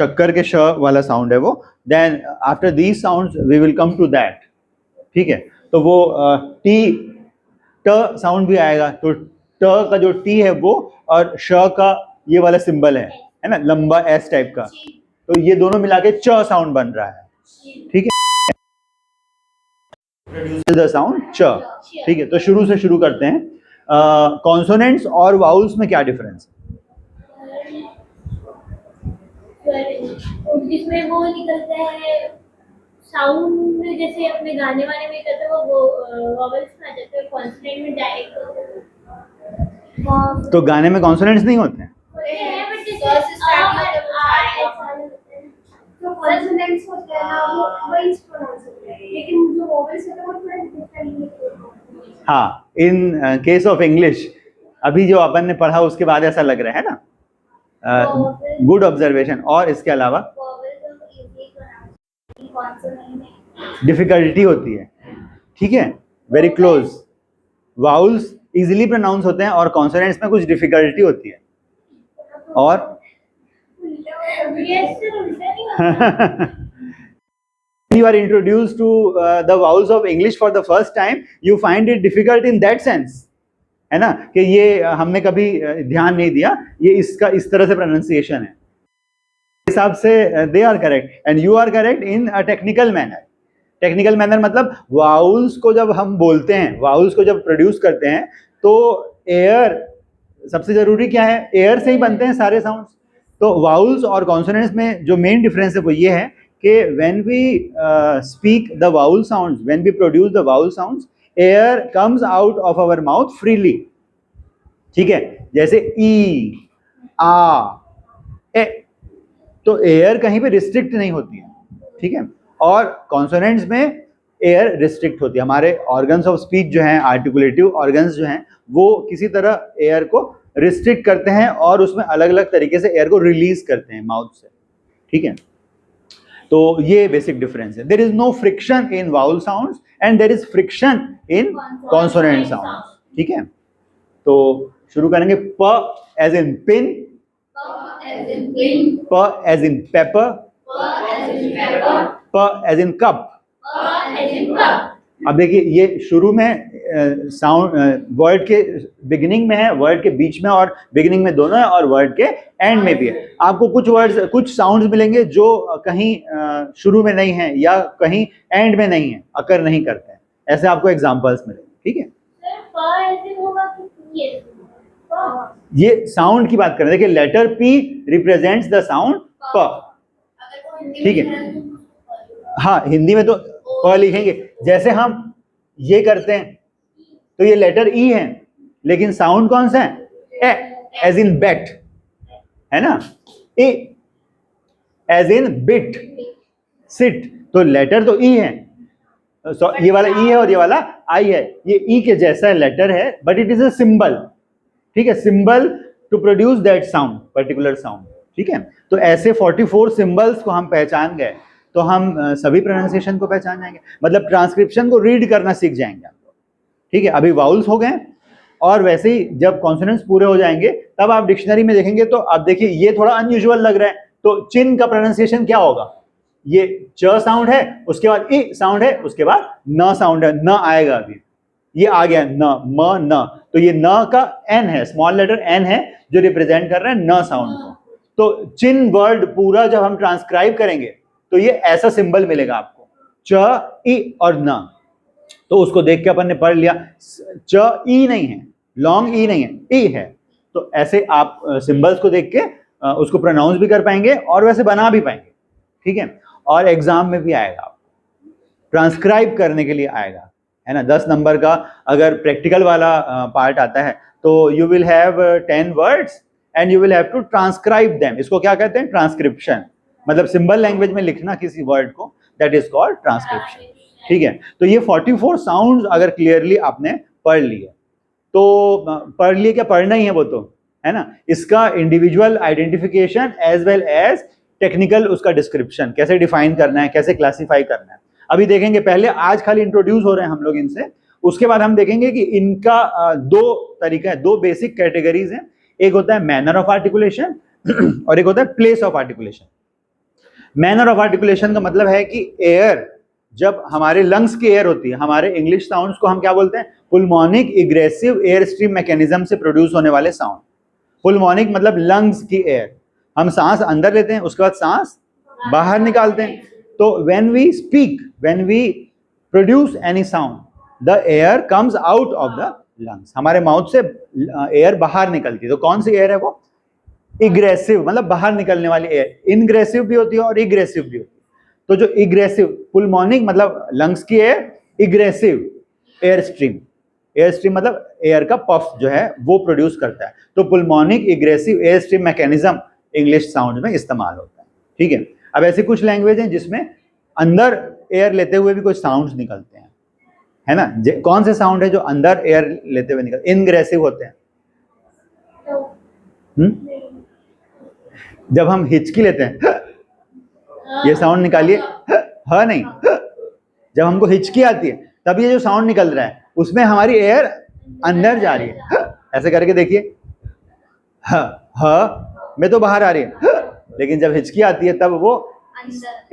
शक्कर के श वाला साउंड है वो। Then after these sounds we will come to that, ठीक है। तो वो टी ट साउंड भी आएगा, तो ट का जो टी है वो और श का ये वाला सिंबल है ना, लंबा एस टाइप का, तो ये दोनों मिला के च साउंड बन रहा है, ठीक है। प्रोड्यूसेस द साउंड च, ठीक है। तो शुरू से शुरू करते हैं। कॉन्सोनेंट्स और वाउल्स में क्या डिफरेंस है? जिसमें वो निकलता है साउंड, जैसे अपने गाने वाने में करते हैं वो वॉवल्स में आ जाते हैं, कॉन्सोनेंट में डायरेक्ट होते हैं। तो गाने में कॉन्सोनेंट्स नहीं होते हैं? बट जो कॉन्सोनेंट्स होते हैं ना वो वही प्रोनाउंस होते हैं, लेकिन जो वॉवल्स होते हैं वो थोड़ा डिफरेंट। हाँ, इन केस ऑफ इंग्लिश अभी जो अपन ने पढ़ा उसके बाद ऐसा लग रहा है ना। Good observation. और इसके अलावा डिफिकल्टी होती है, ठीक है, very close. Vowels easily pronounce होते हैं और कॉन्सोनेंट्स में कुछ डिफिकल्टी होती है। और you are introduced to the vowels of English for the first time, you find it difficult in that sense, है ना, कि ये हमने कभी ध्यान नहीं दिया, ये इसका इस तरह से प्रोनाउंसिएशन है, हिसाब से they are correct and you are correct in a technical manner। Technical manner मतलब वाउल्स को जब हम बोलते हैं, वाउल्स को जब प्रोड्यूस करते हैं तो एयर, सबसे जरूरी क्या है, एयर से ही बनते हैं सारे साउंड्स। तो वाउल्स और कॉन्सोनेंट्स में जो मेन डिफरेंस है वो ये है कि when we speak the vowel sounds, when we produce the vowel sounds, air comes out of our mouth freely, ठीक है। जैसे ई, आ, ए, तो एयर कहीं पे रिस्ट्रिक्ट नहीं होती है, ठीक है। और कॉन्सोनेंट्स में एयर रिस्ट्रिक्ट होती है। हमारे ऑर्गन्स ऑफ स्पीच जो हैं, आर्टिकुलेटिव ऑर्गन्स जो हैं, वो किसी तरह एयर को रिस्ट्रिक्ट करते हैं और उसमें अलग अलग तरीके से एयर को रिलीज करते हैं माउथ से, ठीक है। तो ये बेसिक डिफरेंस है। There is no friction in vowel sounds and there is friction in consonant sounds, ठीक है। तो शुरू करेंगे। प एज इन पिन, प एज इन पेपर, प एज इन कप। अब देखिए ये शुरू में साउंड वर्ड के बिगिनिंग में है, वर्ड के बीच में और बिगिनिंग में दोनों है, और वर्ड के एंड में भी है। आपको कुछ वर्ड्स, कुछ साउंड्स मिलेंगे जो कहीं शुरू में नहीं है या कहीं एंड में नहीं है, अकर नहीं करते हैं, ऐसे आपको एग्जांपल्स मिलेंगे, ठीक है। ये साउंड की बात कर रहे हैं। देखिए letter P represents the sound प, ठीक है। हाँ, हिंदी में तो प लिखेंगे। जैसे हम ये करते हैं तो ये लेटर ई है, लेकिन साउंड कौन सा है, ए, एज इन बैट, है ना। ए एज इन बिट, सिट, तो लेटर तो ई है, ये वाला ई है और ये वाला आई है। ये ई के जैसा लेटर है but it is a symbol, ठीक है, symbol to produce that sound, particular sound, ठीक है। तो ऐसे 44 सिंबल्स को हम पहचान गए तो हम सभी प्रोनाउंसिएशन को पहचान जाएंगे, मतलब ट्रांसक्रिप्शन को रीड करना सीख जाएंगे हम लोग, ठीक है। अभी वाउल्स हो गए और वैसे ही जब कॉन्सोनेंट्स पूरे हो जाएंगे तब आप डिक्शनरी में देखेंगे तो आप देखिए ये थोड़ा अनयूजुअल लग रहा है, तो चिन का प्रोनाउंसिएशन क्या होगा, ये च साउंड है, उसके बाद ई साउंड है, उसके बाद न साउंड है, न आएगा अभी, ये आ गया न, म न, तो ये न का एन है, स्मॉल लेटर एन है जो रिप्रेजेंट कर रहा है न साउंड को। तो चिन वर्ड पूरा जब हम ट्रांसक्राइब करेंगे तो ये ऐसा सिंबल मिलेगा आपको, च ई और न। तो उसको देख के अपन ने पढ़ लिया, च ई नहीं है, लॉन्ग ई नहीं है, ई है। तो ऐसे आप सिंबल्स को देख के उसको प्रोनाउंस भी कर पाएंगे और वैसे बना भी पाएंगे, ठीक है। और एग्जाम में भी आएगा, आपको ट्रांसक्राइब करने के लिए आएगा, है ना। 10 नंबर का अगर प्रैक्टिकल वाला पार्ट आता है तो you will have 10 words and you will have to transcribe them. इसको क्या कहते हैं, ट्रांसक्रिप्शन, मतलब सिंबल लैंग्वेज में लिखना किसी वर्ड को, दैट इज कॉल्ड ट्रांसक्रिप्शन, ठीक है। तो ये 44 साउंड्स अगर क्लियरली आपने पढ़ लिए तो पढ़ लिए, क्या पढ़ना ही है वो तो, है ना। इसका individual identification as well as technical उसका डिस्क्रिप्शन, कैसे डिफाइन करना है, कैसे क्लासिफाई करना है, अभी देखेंगे। पहले आज खाली इंट्रोड्यूस हो रहे हैं हम लोग इनसे, उसके बाद हम देखेंगे कि इनका दो तरीका है, दो बेसिक कैटेगरीज हैं। एक होता है मैनर ऑफ आर्टिकुलेशन और एक होता है place of articulation. Manner of articulation का मतलब है कि एयर, जब हमारे लंग्स की एयर होती है, हमारे इंग्लिश साउंड्स को हम क्या बोलते हैं? पुल्मोनिक इग्रेसिव एयर स्ट्रीम मैकेनिज्म से प्रोड्यूस होने वाले साउंड। पुल्मोनिक मतलब लंग्स की एयर, हम सांस अंदर लेते हैं, उसके बाद सांस बाहर निकालते हैं। तो when we speak, when we produce any sound, the air comes out of the lungs, हमारे माउथ से एयर बाहर निकलती है। तो कौन सी एयर है वो? इग्रेसिव, मतलब बाहर निकलने वाली एयर। इनग्रेसिव भी होती है और इग्रेसिव भी होती है। तो जो इग्रेसिव, पुल्मोनिक मतलब लंग्स की air, egressive air stream, air stream मतलब एयर का पफ जो है वो प्रोड्यूस करता है। तो pulmonic egressive air stream mechanism English sound में इस्तेमाल होता है। ठीक है। अब ऐसी कुछ लैंग्वेज हैं जिसमें अंदर एयर लेते हुए भी कुछ साउंड्स निकलते हैं, है ना? कौन से साउंड है जो अंदर एयर लेते हुए निकलते, इनग्रेसिव होते हैं? जब हम हिचकी लेते हैं, ये साउंड निकालिए, हाँ नहीं, जब हमको हिचकी आती है तब ये जो साउंड निकल रहा है उसमें हमारी एयर अंदर जा रही है। ऐसे करके देखिए, हाँ में तो बाहर आ रही है, लेकिन जब हिचकी आती है तब वो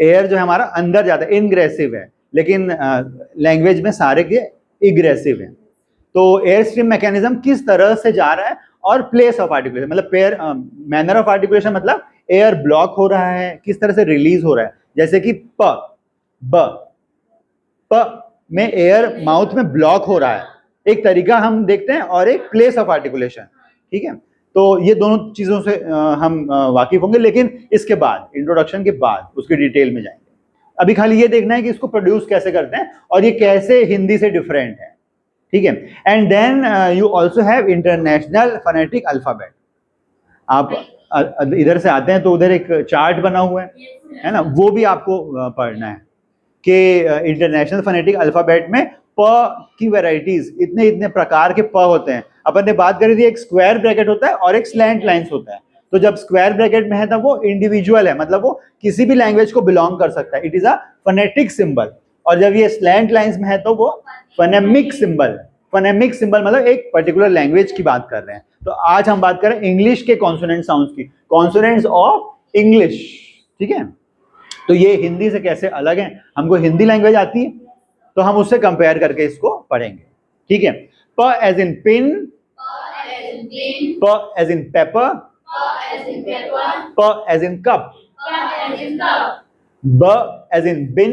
एयर जो है हमारा अंदर जाता है, इनग्रेसिव है। लेकिन लैंग्वेज में सारे के इग्रेसिव है। तो एयर स्ट्रीम मैकेनिज्म किस तरह से जा रहा है, और प्लेस ऑफ आर्टिकुलेशन मतलब मैनर ऑफ आर्टिकुलेशन मतलब एयर ब्लॉक हो रहा है, किस तरह से रिलीज हो रहा है। जैसे कि प, प में एयर माउथ में ब्लॉक हो रहा है, एक तरीका हम देखते हैं, और एक प्लेस ऑफ आर्टिकुलेशन। ठीक है। तो ये दोनों चीजों से हम वाकिफ होंगे, लेकिन इसके बाद, इंट्रोडक्शन के बाद उसकी डिटेल में जाएंगे। अभी खाली ये देखना है कि इसको प्रोड्यूस कैसे करते हैं और ये कैसे हिंदी से डिफरेंट है। ठीक है। And then you also have international phonetic alphabet. आप इधर से आते हैं तो उधर एक चार्ट बना हुआ है ना, वो भी आपको पढ़ना है कि इंटरनेशनल फोनेटिक अल्फाबेट में प की वैरायटीज, इतने इतने प्रकार के प होते हैं। अपन ने बात करी थी, एक स्क्वायर ब्रैकेट होता है और एक स्लैंट लाइंस होता है। तो जब स्क्वायर ब्रैकेट में है तब वो इंडिविजुअल है, मतलब वो किसी भी लैंग्वेज को बिलोंग कर सकता है, it is a phonetic symbol. और जब ये स्लैंट लाइंस में है तो वो फोनेमिक सिंबल। फोनेमिक सिंबल मतलब एक पर्टिकुलर लैंग्वेज की बात कर रहे हैं। तो आज हम बात करें इंग्लिश के कॉन्सोनेंट साउंड्स की, कॉन्सोनेंट्स ऑफ इंग्लिश। ठीक है। तो ये हिंदी से कैसे अलग है, हमको हिंदी लैंग्वेज आती है तो हम उससे कंपेयर करके इसको पढ़ेंगे। ठीक है। प एज इन पिन, प एज इन पेपर, प एज इन कप, ब एज इन बिन,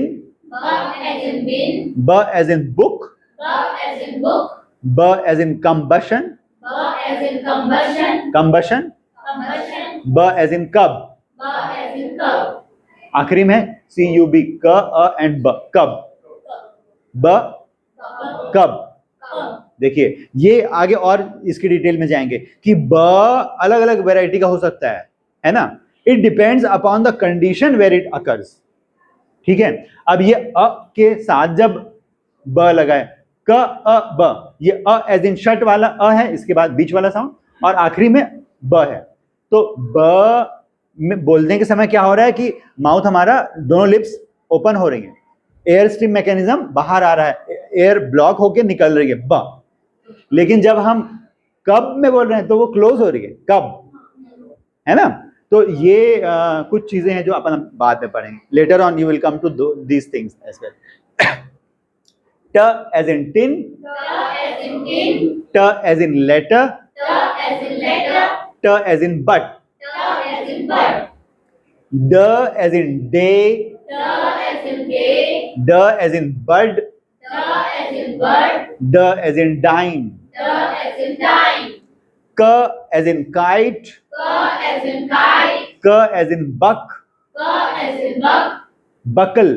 ब एज इन बुक, ब एज इन कम्बशन, कम्बशन, ब एज इन कब, आखिरी में CUB, क अ एंड ब, कब, ब कब। देखिए ये आगे और इसकी डिटेल में जाएंगे कि ब अलग अलग वैरायटी का हो सकता है ना। It depends upon the condition where it occurs. ठीक है। अब ये अ के साथ जब ब लगाए, क अ ब, ये अ एज इन शट वाला अ है, इसके बाद बीच वाला साउंड, और आखिरी में ब है। तो ब में बोलने के समय क्या हो रहा है कि माउथ हमारा, दोनों लिप्स ओपन हो रही है, एयर स्ट्रीम मैकेनिज्म बाहर आ रहा है, एयर ब्लॉक होके निकल रही है ब। लेकिन जब हम कब में बोल रहे हैं तो वो क्लोज हो रही है, कब, है ना। तो ये कुछ चीजें हैं जो अपन बाद में पढ़ेंगे। Letter on you will come to these things as well. ट एज इन टिन, ट एज इन लेटर, ट एज इन बट, ड एज इन डे, ड एज इन बड, ड एज इन डाइन, क एज इन काइट, क as in buck, buckle,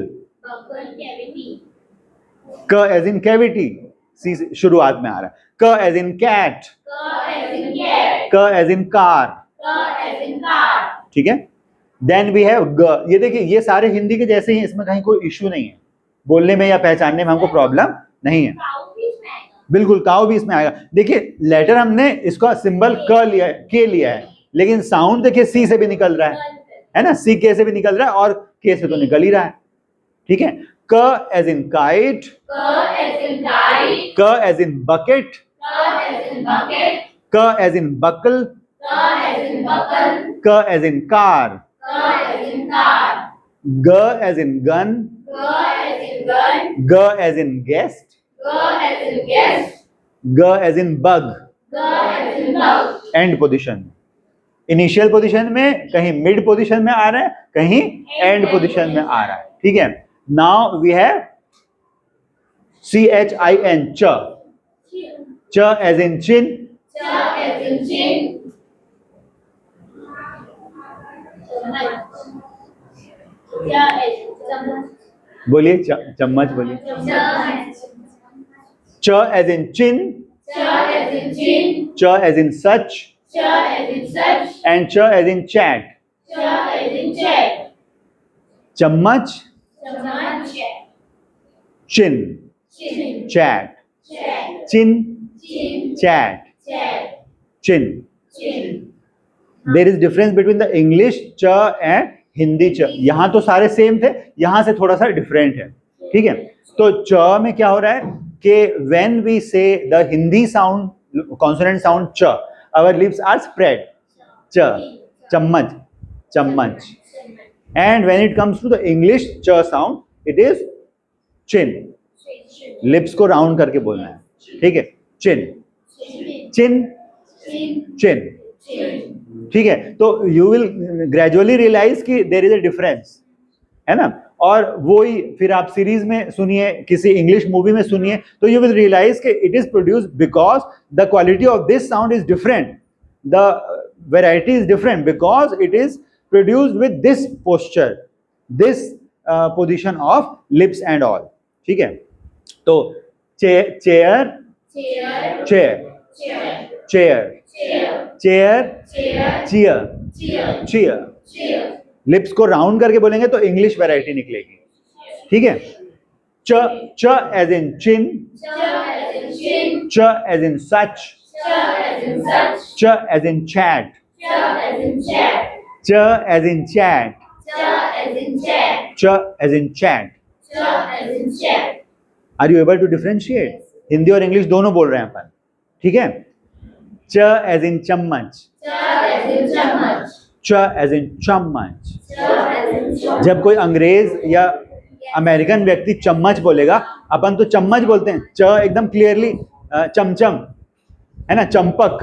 क as in cavity, C शुरुआत में आ रहा है, क एज इन कैट, क एज इन कार। ठीक है। देन वी हैव ग। ये देखिए ये सारे हिंदी के जैसे ही, इसमें कहीं कोई इश्यू नहीं है, बोलने में या पहचानने में हमको प्रॉब्लम नहीं है। बिल्कुल काउ भी इसमें आएगा। देखिए लेटर हमने इसका सिंबल क लिया है, के लिया है, लेकिन साउंड देखिए सी से भी निकल रहा है ना, सी के से भी निकल रहा है और के से तो निकल ही रहा है। ठीक है। क एज इन काइट, क एज इन बकेट, क एज इन बकल, क as in car, G as in gun. G as in gun. G as in guest. G as in guest. G as in bug. G as in bug. And position, initial position में, कहीं mid position में आ रहा है, कहीं and position में आ रहा है. ठीक है. Now we have CHIN, ch. Ch as in chin. Ch as in chin. बोलिए, चम्मच बोलिए. Ch as in chin. Ch as in chin. Ch as in such. Ch as in such. And ch as in chat. Ch as in chat. चम्मच, चम्मच. chin, Chin. chat, Chat. chin, Chin. chat, Chat. chin. Chin. There is difference between the English ch and Hindi च. यहाँ तो सारे same थे, यहाँ से थोड़ा सा डिफरेंट है. ठीक है. तो च में क्या हो रहा है कि when we say the Hindi sound, consonant sound ch, our lips are spread. च, चम्मच, चम्मच. And when it comes to the English ch sound, it is chin. Lips को राउंड करके बोलना है. ठीक है. चिन, चिन, चिन. ठीक है. तो यू विल ग्रेजुअली रियलाइज कि देयर इज अ डिफरेंस, है ना. और वो ही फिर आप सीरीज में सुनिए, किसी इंग्लिश मूवी में सुनिए, तो यू विल रियलाइज कि it is produced because the quality of this sound is different, the variety is different because it is produced with this posture, this position of lips and all. ठीक है. तो chair, chair, chair, chair, chair, chair, chair. Lips को round करके बोलेंगे तो English variety निकलेगी. ठीक है. च, च एज इन चिन. च एज इन सच. च एज इन चैट. च एज इन चैट. च as in chat. Are you able to differentiate? Hindi और इंग्लिश दोनों बोल रहे हैं अपन. ठीक है. च एज इन चम्मच. च एज इन चम्मच. जब कोई अंग्रेज या अमेरिकन व्यक्ति चम्मच बोलेगा, अपन तो चम्मच बोलते हैं. च एकदम क्लियरली चमचम, है ना, चंपक,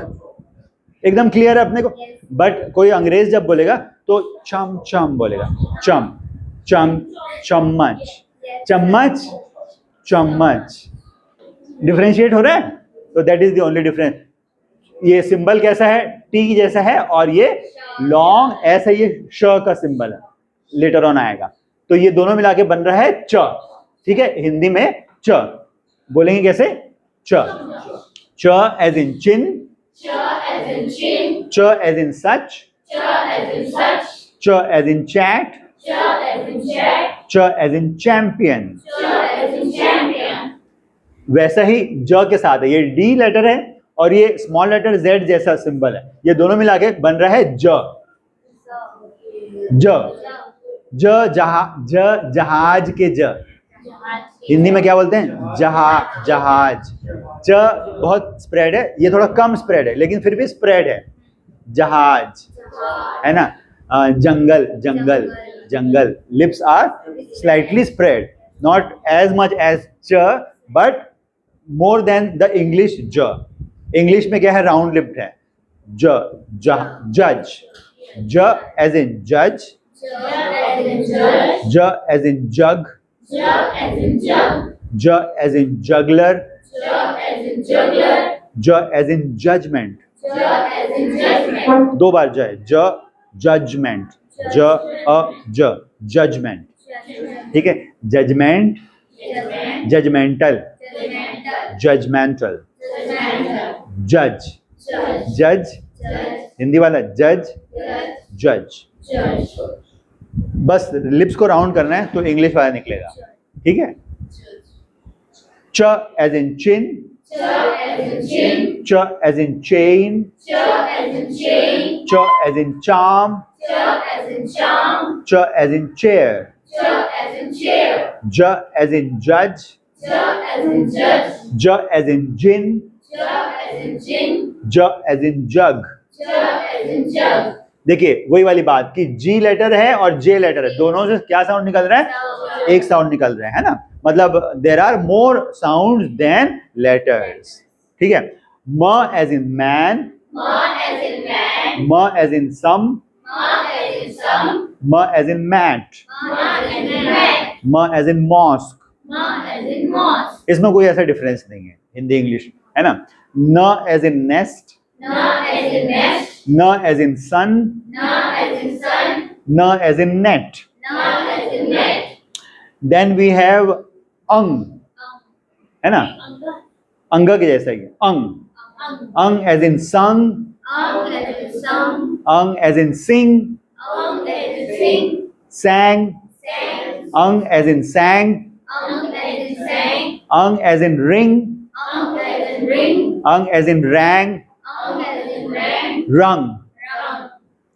एकदम क्लियर है अपने को. बट कोई अंग्रेज जब बोलेगा तो चम चम बोलेगा. चम चम, चम्मच, चम्मच, चम्मच. डिफरेंशिएट हो रहा है. तो that is the only difference. ये सिंबल कैसा है? टी जैसा है, और ये लॉन्ग ऐसा, ये श का सिंबल है, लेटर ऑन आएगा. तो ये दोनों मिला के बन रहा है च. ठीक है. हिंदी में च बोलेंगे कैसे? च. च एज इन चिन. च एज इन सच. च एज इन चैट. च एज इन चैंपियन. वैसा ही ज के साथ है. ये डी लेटर है और ये स्मॉल लेटर जेड जैसा सिंबल है. ये दोनों मिला के बन रहा है ज. ज, ज जहाज के ज. हिंदी में क्या बोलते हैं? जहाज. ज बहुत स्प्रेड है, ये थोड़ा कम स्प्रेड है, लेकिन फिर भी स्प्रेड है. जहाज, है ना. जंगल, जंगल, जंगल. Lips are slightly spread, not as much as च, but more than the English ज. इंग्लिश में क्या है? राउंड लिप्ड है. ज, जज. ज एज इन जज. ज एज इन जग. ज एज इन जगलर. ज एज इन जजमेंट. दो बार ज है. ज, जजमेंट. ज अ ज, जजमेंट. ठीक है. Judgement, judgemental, judgemental. जज, जज, हिंदी वाला जज, जज. बस लिप्स को राउंड करना है तो इंग्लिश वाला निकलेगा. ठीक है. च एज इन चिन. च एज इन चेन. च एज इन चार्म. च as in chair. j as in judge. j as in gin. j as in jug. देखिए वही वाली बात कि जी लेटर है और जे लेटर है, दोनों से क्या साउंड निकल रहा है? एक साउंड निकल रहा है ना, मतलब there are more sound than letters. ठीक है, म एज इन मैन, म एज इन सम, म एज इन मैट, म एज इन मॉस्क। इसमें कोई ऐसा डिफरेंस नहीं है हिंदी इंग्लिश, है ना। न एज इन नेस्ट, न एज इन सन, न as in net. Then we have अंग, है ना, अंग के जैसा ही अंग। अंग एज इन संग, अंग एज इन सिंग, sang, अंग एज इन sang, अंग एज इन रिंग, अंग एज इन रैंग, रंग।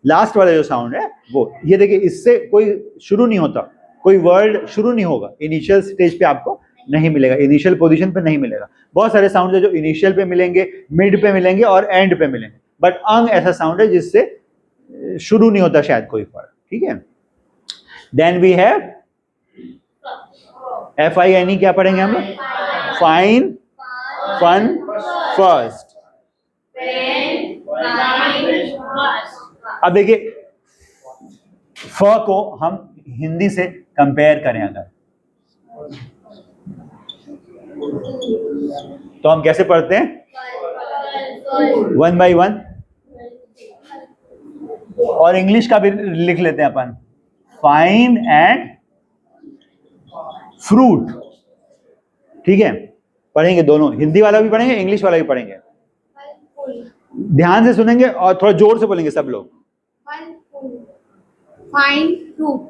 लास्ट वाला जो साउंड है वो, ये देखिए इससे कोई शुरू नहीं होता, कोई वर्ड शुरू नहीं होगा, इनिशियल स्टेज पे आपको नहीं मिलेगा, इनिशियल पोजीशन पे नहीं मिलेगा। बहुत सारे साउंड है जो इनिशियल पे मिलेंगे, मिड पे मिलेंगे और एंड पे मिलेंगे, बट अंग ऐसा साउंड है जिससे शुरू नहीं होता शायद कोई वर्ड। ठीक है, देन वी हैव FINE, क्या पढ़ेंगे हम लोग? Fine, fun, first. अब देखिए फ को हम हिंदी से कंपेयर करें अगर, तो हम कैसे पढ़ते हैं? 1 by 1। और इंग्लिश का भी लिख लेते हैं अपन, फाइन एंड फ्रूट। ठीक है, पढ़ेंगे दोनों, हिंदी वाला भी पढ़ेंगे, इंग्लिश वाला भी पढ़ेंगे। ध्यान से सुनेंगे और थोड़ा जोर से बोलेंगे सब लोग। फाइन फ्रूट,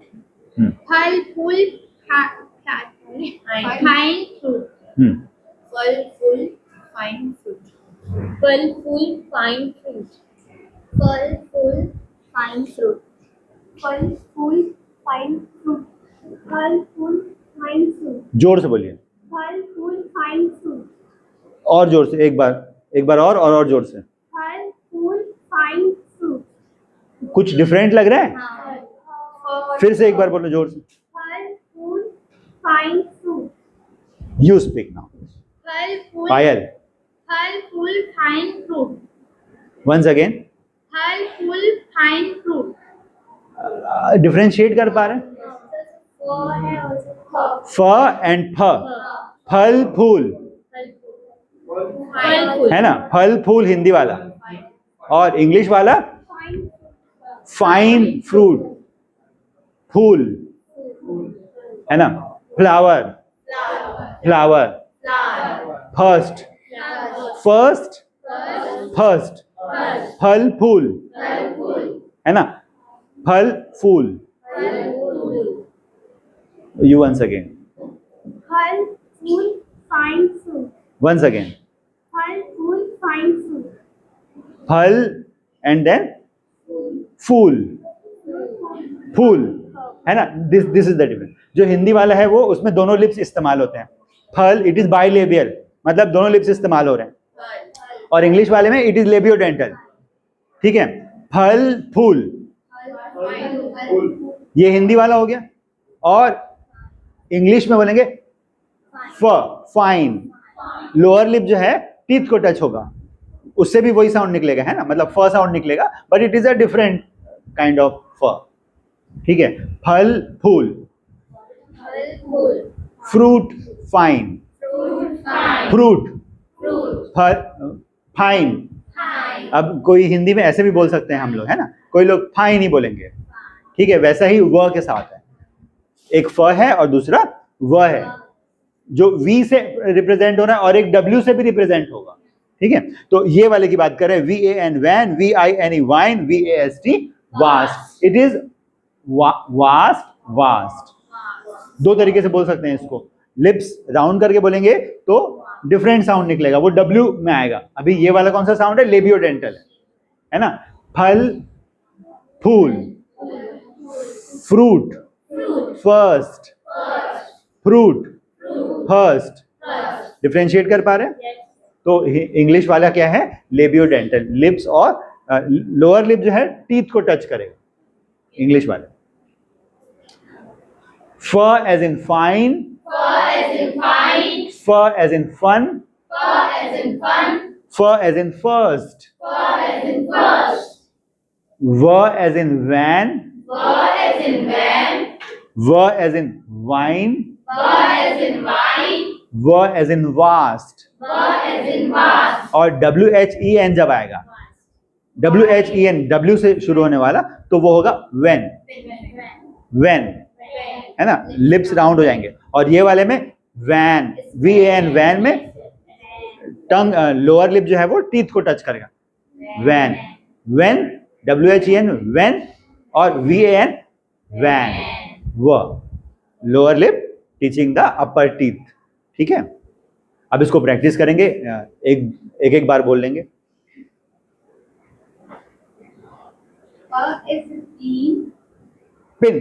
फल फूल फाइन फ्रूट, फल फूल फाइन फ्रूट, फल फूल फाइन फ्रूट, फल फूल फाइन फ्रूट, फल फूल फाइन फ्रूट, फल फूल फाइन फ्रूट, जोर से बोलिए, फल फूल फाइन फ्रूट, और जोर से, एक बार और जोर से। फल फूल फाइन फ्रूट। कुछ डिफरेंट लग रहा है? फिर से एक बार बोलो जोर से। फल फूल fine fruit, you speak now. फल फूल पायल, फल फूल फाइन फ्रूट, वंस अगेन। फल फूल फाइन फ्रूट। डिफरेंशिएट कर पा रहे हैं? फ एंड फ, फल फूल, है ना, फल फूल हिंदी वाला, और इंग्लिश वाला फाइन फ्रूट, फूल, है ना, flower, flower, first, first, first, फल फूल, है ना, फल फूल। यू वंस अगेन, फल फूल फाइन फ्रूट, वंस अगेन, फल फूल फाइन फ्रूट, फल एंड देन फूल, फूल, है ना। This is the difference. जो हिंदी वाला है वो, उसमें दोनों लिप्स इस्तेमाल होते हैं। फल इट इज बाइलेबियल, मतलब दोनों लिप्स इस्तेमाल हो रहे हैं, और इंग्लिश वाले में इट इज लेबियोडेंटल। ठीक है, फल फूल, ये हिंदी वाला हो गया। और इंग्लिश में बोलेंगे फ, फाइन, लोअर लिप जो है टीथ को टच होगा, उससे भी वही साउंड निकलेगा, है ना, मतलब फ साउंड निकलेगा, but it is a different kind of फ। ठीक है, फल फूल, फ्रूट फाइन, फ्रूट, फाइन। अब कोई हिंदी में ऐसे भी बोल सकते हैं हम लोग, है ना, कोई लोग फाइन ही बोलेंगे। ठीक है, वैसा ही व के साथ है, एक फ है और दूसरा व है, जो वी से रिप्रेजेंट हो रहा है और एक डब्ल्यू से भी रिप्रेजेंट होगा। ठीक है, तो ये वाले की बात कर रहे हैं, VAN van, VINE vine, VAST vast. It is vast, vast. दो तरीके से बोल सकते हैं इसको। लिप्स राउंड करके बोलेंगे तो डिफरेंट साउंड निकलेगा, वो डब्ल्यू में आएगा। अभी ये वाला कौन सा साउंड है? लेबियोडेंटल है ना। फल फूल, fruit, first, fruit, first. Differentiate कर पा रहे हैं? तो इंग्लिश वाला क्या है? लेबियोडेंटल, लिप्स और लोअर लिप जो है टीथ को टच करेगा, इंग्लिश वाले। फ एज इन फाइन, फ एज इन फन, फ एज इन फर्स्ट, व एज इन वैन, व एज इन वाइन, व एज इन वास्ट, और WHEN जब आएगा, WHEN, W से शुरू होने वाला, तो वो होगा when, when, है ना, लिप्स राउंड हो जाएंगे। और ये वाले में वैन, VAN, वैन में टंग, लोअर लिप जो है वो टीथ को टच करेगा, वैन, when, WHEN when, और VAN वैन, वो lower lip teaching the upper teeth. ठीक है, अब इसको प्रैक्टिस करेंगे, एक बार बोल लेंगे। पिन,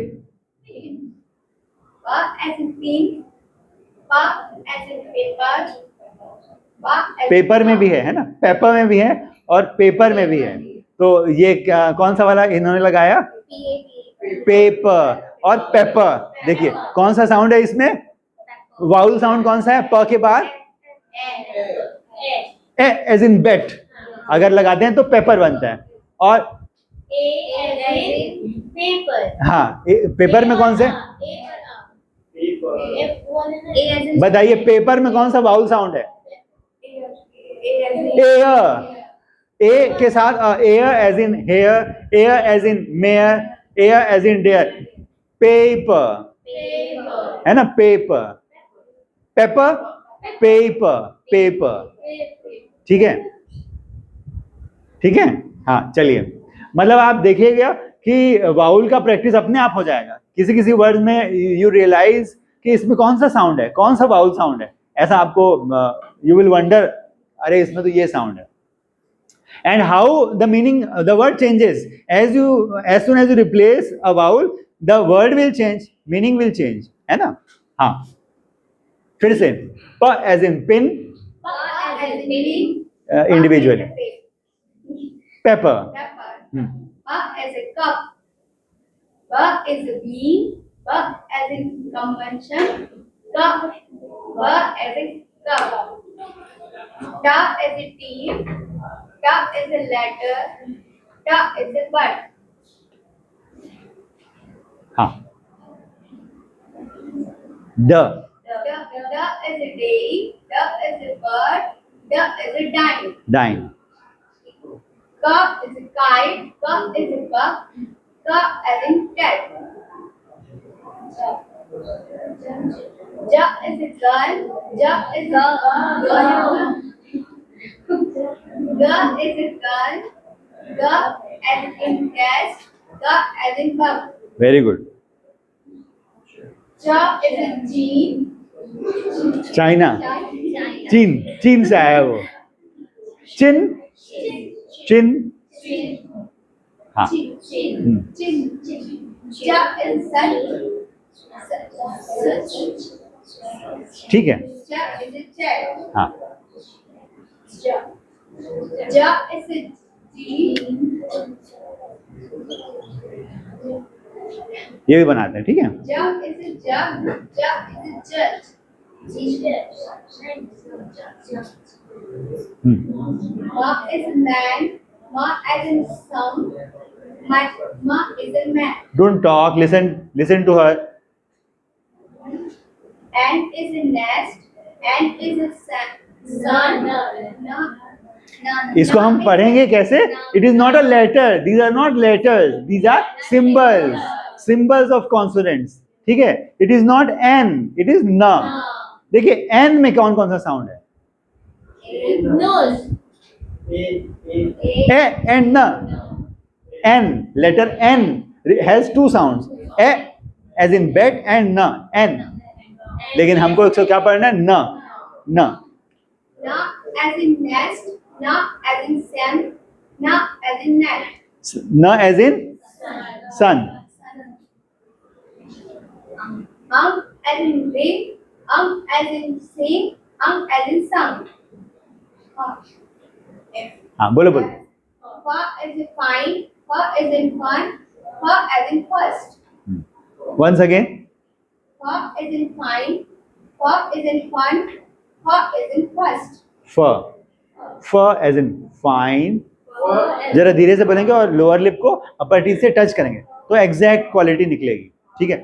पेपर में भी है ना, पेपर में भी है और पेपर में भी है। तो ये कौन सा वाला इन्होंने लगाया? पेपर और पेपर। देखिए कौन सा साउंड है इसमें, वाउल साउंड कौन सा है? प के बाद ए एज इन बेट, अगर लगाते हैं तो पेपर बनता है। और पेपर, हाँ, पेपर में कौन से, बताइए पेपर में कौन सा वाउल साउंड है? एयर, ए के साथ air as in hair, air as in mayor, air as in dare, paper, है ना, पेपर, पेपर, पेपर, पेपर। ठीक है, ठीक है, हाँ चलिए, मतलब आप देखिएगा कि वाउल का प्रैक्टिस अपने आप हो जाएगा। किसी किसी वर्ड में यू रियलाइज कि इसमें कौन सा साउंड है, कौन सा वाउल साउंड है, ऐसा आपको यू विल वंडर, अरे इसमें तो ये साउंड है। And how the meaning, the word changes as soon as you replace a vowel, the word will change, meaning will change, है ना। हाँ, फिर से, प as in pin, individually, paper, as a cup, as a bean, as in convention, cup, as a cup, cup as a team, cup as a letter, cup as a bird. हाँ, the as a day, as a bird, as a dime. Dine, Cup is a kite, cup is a buck, cup as in cat. Jug is a gun, jug is a gun. Gun is a gun, gun as in cat, gun as in bug. Very good. Chop is a jean, China, चीन, चीन से आया वो, चिन, चिन, हाँ, Chop is sun, ठीक है, Chop is a chair. हाँ, Jug is a jean, ये भी बनाते हैं, ठीक है। jug is a jug, jug is a judge. Ma is a man, ma as in some, ma is a man. Don't talk, listen to her. Ant is a nest, ant is a sun. इसको हम पढ़ेंगे कैसे? It is not a letter, these are not letters, these are symbols, symbols of consonants, ठीक है। It is not N, it is न। देखिए N में कौन कौन सा साउंड है? nose, ए एंड न। N, letter N has two sounds, e as in bet and न, एन। लेकिन हमको इसको क्या पढ़ना है? न, न। Na as in nest, na as in sun, na as in net. न as in sun. As in ring, as in sing, as in sung. हाँ बोलो बोलो। Fa as in fine, fa as in fun, fa as in first. Once again. Fa as in fine, fa as in fun, fa as in first. F as in fine. जरा धीरे से बोलेंगे और lower lip को अपर teeth से touch करेंगे तो exact quality निकलेगी. ठीक है.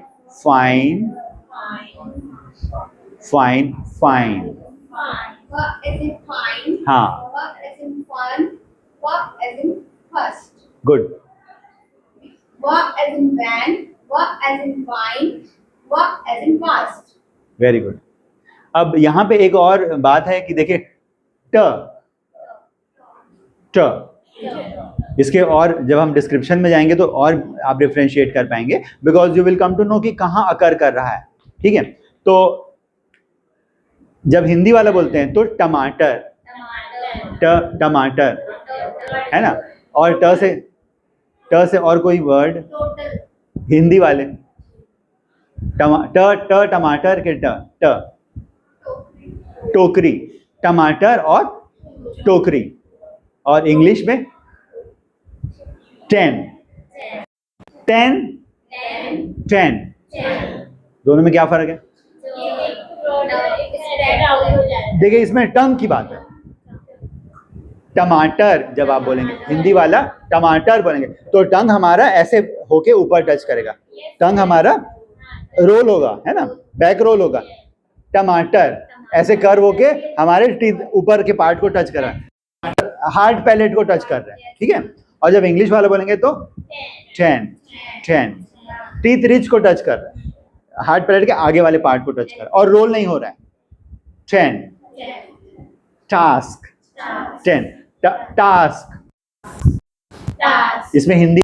Fine fine fine. Fa as in fine, हाँ. fa as in fun, fa as in first. Good. Va as in van, va as in vine, va as in vast. Very good. अब यहाँ पे एक और बात है कि देखिए ट ट इसके और जब हम डिस्क्रिप्शन में जाएंगे तो और आप डिफ्रेंशिएट कर पाएंगे because you will come to know कि कहाँ अकर कर रहा है. ठीक है. तो जब हिंदी वाला बोलते हैं तो टमाटर टमाटर है ना. और ट से और कोई वर्ड Total. हिंदी वाले टमाटर के ट टोकरी. टमाटर और टोकरी. और इंग्लिश में 10 दोनों में क्या फर्क है? देखिए इसमें टंग की बात है. टमाटर जब आप बोलेंगे हिंदी वाला टमाटर बोलेंगे तो टंग हमारा ऐसे होके ऊपर टच करेगा. टंग हमारा रोल होगा है ना. बैक रोल होगा. टमाटर ऐसे कर्व होके हमारे टीथ ऊपर के पार्ट को टच कर रहा है. हार्ड पैलेट को टच कर रहा है. ठीक है. और जब इंग्लिश वाला बोलेंगे तो 10 टीथ रिच को टच कर रहा है. हार्ड पैलेट के आगे वाले पार्ट को टच कर रहा है और रोल नहीं हो रहा है. 10 टास्क 10 टास्क. इसमें हिंदी